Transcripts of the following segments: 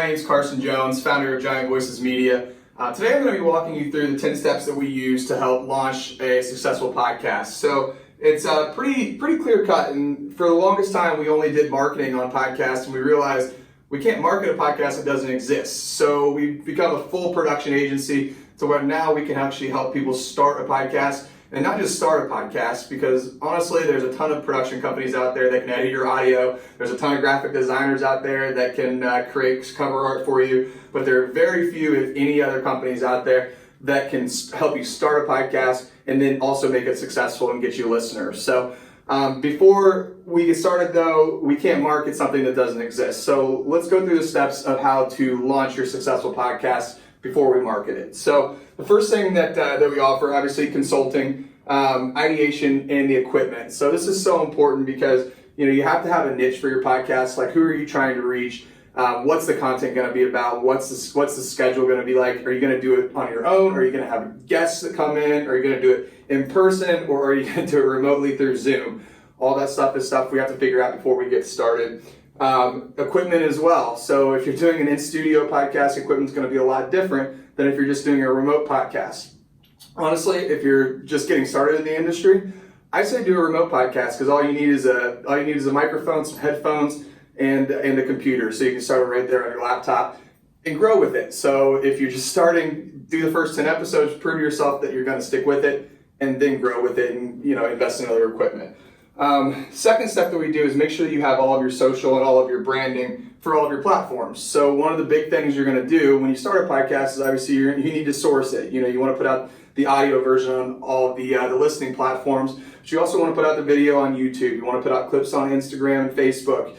name's Carson Jones, founder of Giant Voices Media. Today I'm going to be walking you through the 10 steps that we use to help launch a successful podcast. So it's pretty clear cut, and for the longest time we only did marketing on podcasts, and we realized we can't market a podcast that doesn't exist. So we've become a full production agency to where now we can actually help people start a podcast. And not just start a podcast, because honestly, there's a ton of production companies out there that can edit your audio. There's a ton of graphic designers out there that can create cover art for you. But there are very few, if any, other companies out there that can help you start a podcast and then also make it successful and get you listeners. So before we get started, though, we can't market something that doesn't exist. So let's go through the steps of how to launch your successful podcast before we market it. So the first thing that we offer, obviously, consulting, ideation, and the equipment. So this is so important because you have to have a niche for your podcast. Like, who are you trying to reach? What's the content going to be about? What's the schedule going to be like? Are you going to do it on your own? Are you going to have guests that come in? Are you going to do it in person, or are you going to do it remotely through Zoom? All that stuff is stuff we have to figure out before we get started. Equipment as well. So if you're doing an in-studio podcast, equipment's going to be a lot different than if you're just doing a remote podcast. Honestly, if you're just getting started in the industry, I say do a remote podcast, because all you need is a microphone, some headphones, and a computer. So you can start it right there on your laptop and grow with it. So if you're just starting, do the first 10 episodes, prove to yourself that you're going to stick with it, and then grow with it and invest in other equipment. Second step that we do is make sure that you have all of your social and all of your branding for all of your platforms. So one of the big things you're going to do when you start a podcast is obviously you need to source it. You want to put out the audio version on all of the listening platforms, but you also want to put out the video on YouTube. You want to put out clips on Instagram and Facebook,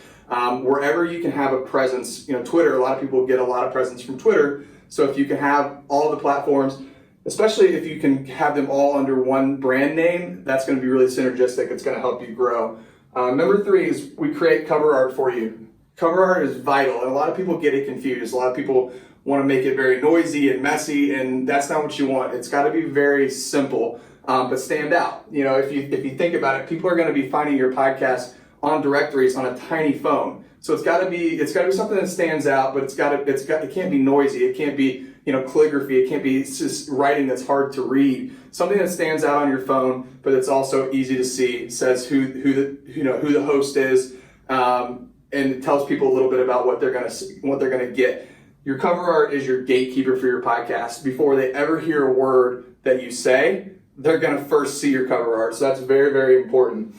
wherever you can have a presence. Twitter, a lot of people get a lot of presence from Twitter. So if you can have all the platforms, especially if you can have them all under one brand name, that's going to be really synergistic. It's going to help you grow. Number 3 is we create cover art for you. Cover art is vital, and a lot of people get it confused. A lot of people want to make it very noisy and messy, and that's not what you want. It's got to be very simple, but stand out. If you think about it, people are going to be finding your podcast on directories on a tiny phone. So it's got to be something that stands out, but it can't be noisy. It can't be calligraphy. It can't be just writing that's hard to read. Something that stands out on your phone, but it's also easy to see. It says who the host is, and it tells people a little bit about what they're gonna get. Your cover art is your gatekeeper for your podcast. Before they ever hear a word that you say, they're gonna first see your cover art. So that's very, very important.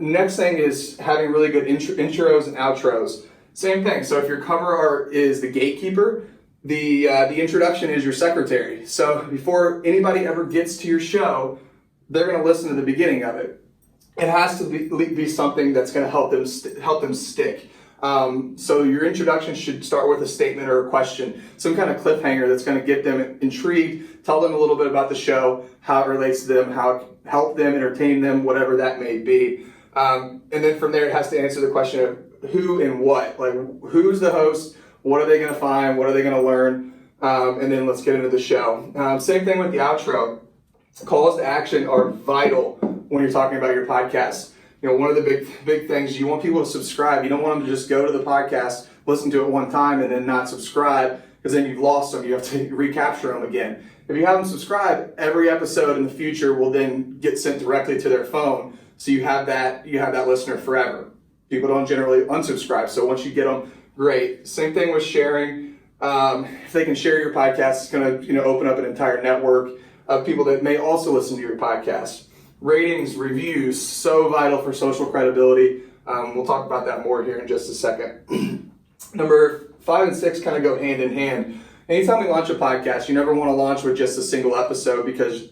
Next thing is having really good intros and outros. Same thing. So if your cover art is the gatekeeper, the introduction is your secretary. So before anybody ever gets to your show, they're going to listen to the beginning of it. It has to be something that's going to help them stick. So your introduction should start with a statement or a question, some kind of cliffhanger that's going to get them intrigued, tell them a little bit about the show, how it relates to them, how it help them, entertain them, whatever that may be. And then from there, it has to answer the question of who and what. Like, who's the host? What are they going to find? What are they going to learn? And then let's get into the show. Same thing with the outro. Calls to action are vital when you're talking about your podcast. One of the big things, you want people to subscribe. You don't want them to just go to the podcast, listen to it one time, and then not subscribe, because then you've lost them. You have to recapture them again. If you have them subscribe, every episode in the future will then get sent directly to their phone. So you have that listener forever. People don't generally unsubscribe. So once you get them, great. Same thing with sharing. If they can share your podcast, it's going to open up an entire network of people that may also listen to your podcast. Ratings, reviews, so vital for social credibility. We'll talk about that more here in just a second. Number 5 and 6 kind of go hand in hand. Anytime we launch a podcast, you never want to launch with just a single episode, because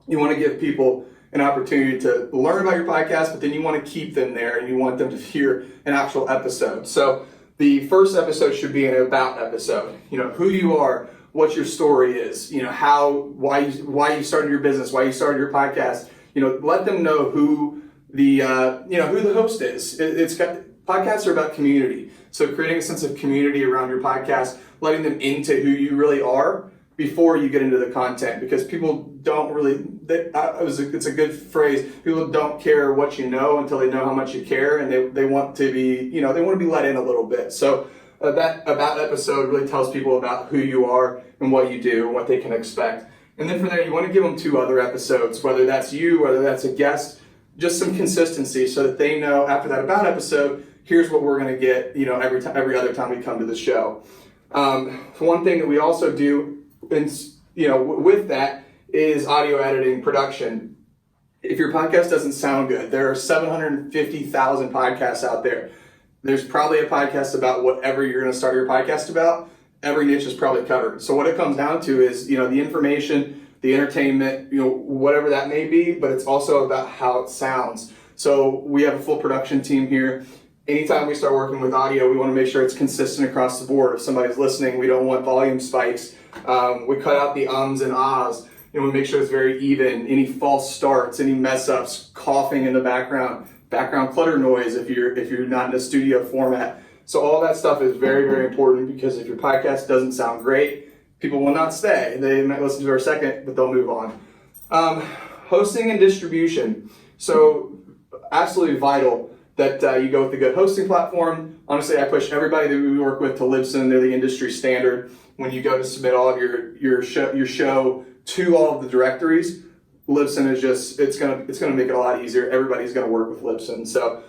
you want to give people an opportunity to learn about your podcast, but then you want to keep them there and you want them to hear an actual episode. So the first episode should be an about episode. Who you are, what your story is, why you started your business, why you started your podcast. Let them know who the host is. Podcasts are about community. So creating a sense of community around your podcast, letting them into who you really are before you get into the content, because people don't really, it's a good phrase, people don't care what you know until they know how much you care, and they want to be, they want to be let in a little bit. So that about episode really tells people about who you are and what you do and what they can expect. And then from there, you want to give them 2 other episodes, whether that's you, whether that's a guest, just some consistency so that they know after that about episode, here's what we're going to get, every other time we come to the show. One thing that we also do, with that is audio editing, production. If your podcast doesn't sound good, there are 750,000 podcasts out there. There's probably a podcast about whatever you're going to start your podcast about. Every niche is probably covered. So what it comes down to is, the information, the entertainment, whatever that may be, but it's also about how it sounds. So we have a full production team here. Anytime we start working with audio, we want to make sure it's consistent across the board. If somebody's listening, we don't want volume spikes. We cut out the ums and ahs. We make sure it's very even. Any false starts, any mess ups, coughing in the background clutter noise if you're not in a studio format. So all that stuff is very, very important, because if your podcast doesn't sound great, people will not stay. They might listen to our second, but they'll move on. Hosting and distribution. So absolutely vital that you go with a good hosting platform. Honestly, I push everybody that we work with to Libsyn. They're the industry standard. When you go to submit all of your show to all of the directories, Libsyn is it's gonna make it a lot easier. Everybody's gonna work with Libsyn. So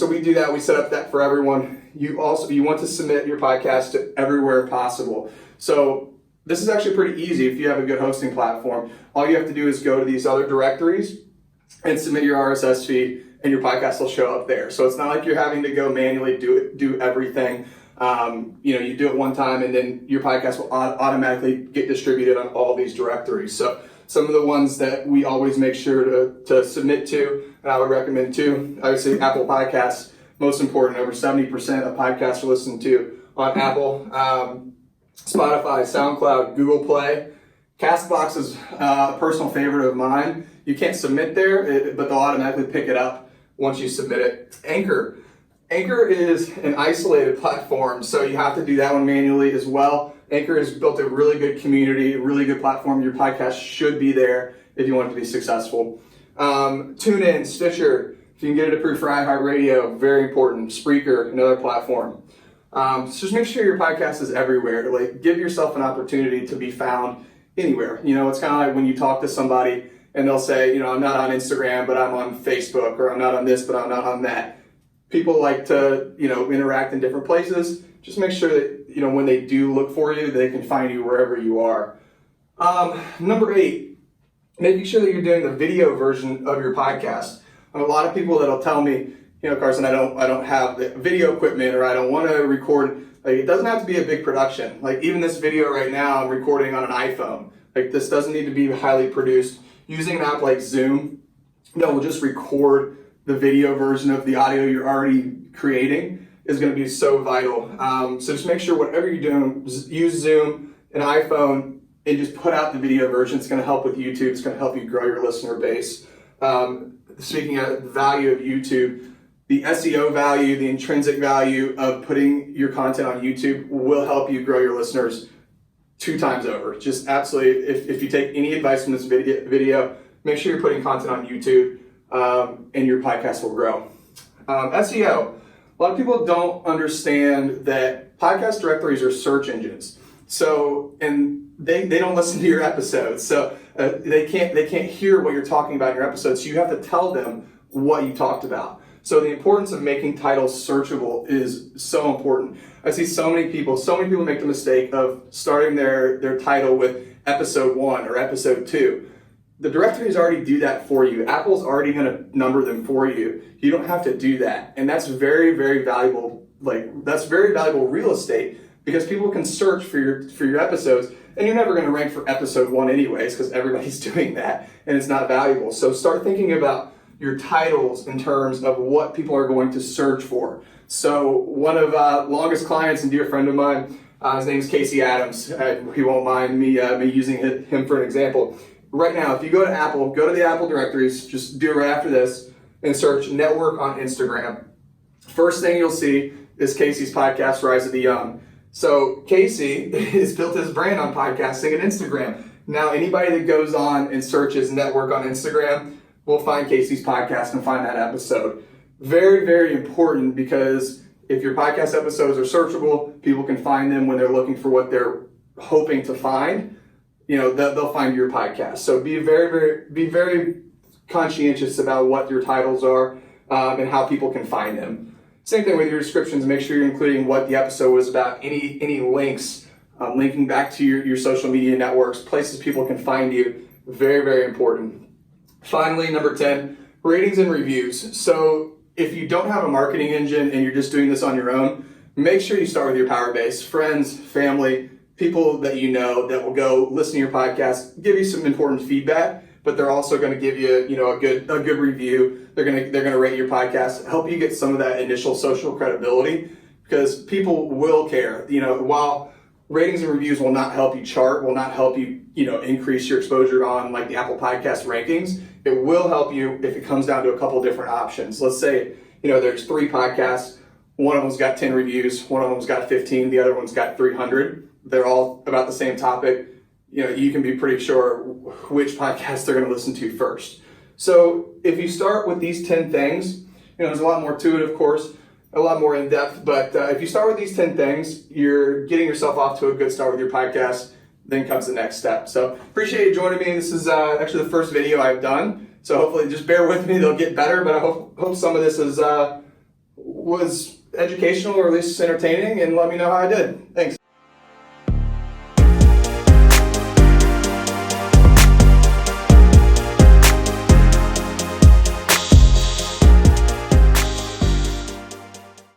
we do that. We set up that for everyone. You want to submit your podcast to everywhere possible. So this is actually pretty easy if you have a good hosting platform. All you have to do is go to these other directories and submit your RSS feed, and your podcast will show up there. So it's not like you're having to go manually do everything. You do it one time, and then your podcast will automatically get distributed on all these directories. So some of the ones that we always make sure to submit to, and I would recommend too, obviously Apple Podcasts, most important. Over 70% of podcasts are listened to on Apple, Spotify, SoundCloud, Google Play. Castbox is a personal favorite of mine. You can't submit there, but they'll automatically pick it up once you submit it. Anchor is an isolated platform, so you have to do that one manually as well. Anchor has built a really good community, a really good platform. Your podcast should be there if you want it to be successful. TuneIn, Stitcher, if you can get it approved for iHeartRadio, very important. Spreaker, another platform. So just make sure your podcast is everywhere. Like, give yourself an opportunity to be found anywhere. It's kind of like when you talk to somebody and they'll say, I'm not on Instagram, but I'm on Facebook, or I'm not on this, but I'm not on that. People like to, interact in different places. Just make sure that, when they do look for you, they can find you wherever you are. Number 8, making sure that you're doing the video version of your podcast. A lot of people that'll tell me, Carson, I don't have the video equipment, or I don't want to record. Like, it doesn't have to be a big production. Like, even this video right now, I'm recording on an iPhone. Like, this doesn't need to be highly produced. Using an app like Zoom, that will just record the video version of the audio you're already creating is going to be so vital. So just make sure whatever you're doing, use Zoom, an iPhone, and just put out the video version. It's going to help with YouTube. It's going to help you grow your listener base. Speaking of the value of YouTube, the SEO value, the intrinsic value of putting your content on YouTube will help you grow your listeners 2 times over. Just absolutely, if you take any advice from this video, make sure you're putting content on YouTube, and your podcast will grow. SEO. A lot of people don't understand that podcast directories are search engines. So, and they don't listen to your episodes. So they can't hear what you're talking about in your episodes. So you have to tell them what you talked about. So the importance of making titles searchable is so important. I see so many people make the mistake of starting their title with episode 1 or episode 2. The directories already do that for you. Apple's already going to number them for you. You don't have to do that. And that's very, very valuable. That's very valuable real estate, because people can search for your episodes, and you're never going to rank for episode 1 anyways, because everybody's doing that, and it's not valuable. So start thinking about your titles in terms of what people are going to search for. So one of longest clients and dear friend of mine, his name is Casey Adams. He won't mind me using him for an example. Right now, if you go to Apple, go to the Apple directories, just do it right after this, and search network on Instagram. First thing you'll see is Casey's podcast, Rise of the Young. So Casey has built his brand on podcasting and Instagram. Now anybody that goes on and searches network on Instagram will find Casey's podcast and find that episode. Very, very important, because if your podcast episodes are searchable, people can find them when they're looking for what they're hoping to find. They'll find your podcast. So be very conscientious about what your titles are and how people can find them. Same thing with your descriptions. Make sure you're including what the episode was about, any links, linking back to your social media networks, places people can find you. Very important. Finally, number 10, ratings and reviews. So if you don't have a marketing engine and you're just doing this on your own, make sure you start with your power base, friends, family, people that you know that will go listen to your podcast, give you some important feedback, but they're also going to give you, a good review. They're going to rate your podcast, help you get some of that initial social credibility, because people will care. While ratings and reviews will not help you chart, will not help you, increase your exposure on like the Apple Podcast rankings, it will help you if it comes down to a couple different options. Let's say, there's 3 podcasts. One of them's got 10 reviews, one of them's got 15, the other one's got 300. They're all about the same topic. You can be pretty sure which podcast they're going to listen to first. So if you start with these 10 things, there's a lot more to it, of course, a lot more in depth, but if you start with these 10 things, you're getting yourself off to a good start with your podcast. Then comes the next step. So appreciate you joining me. This is actually the first video I've done. So hopefully just bear with me, they'll get better, but I hope some of this was educational or at least entertaining, and let me know how I did. Thanks.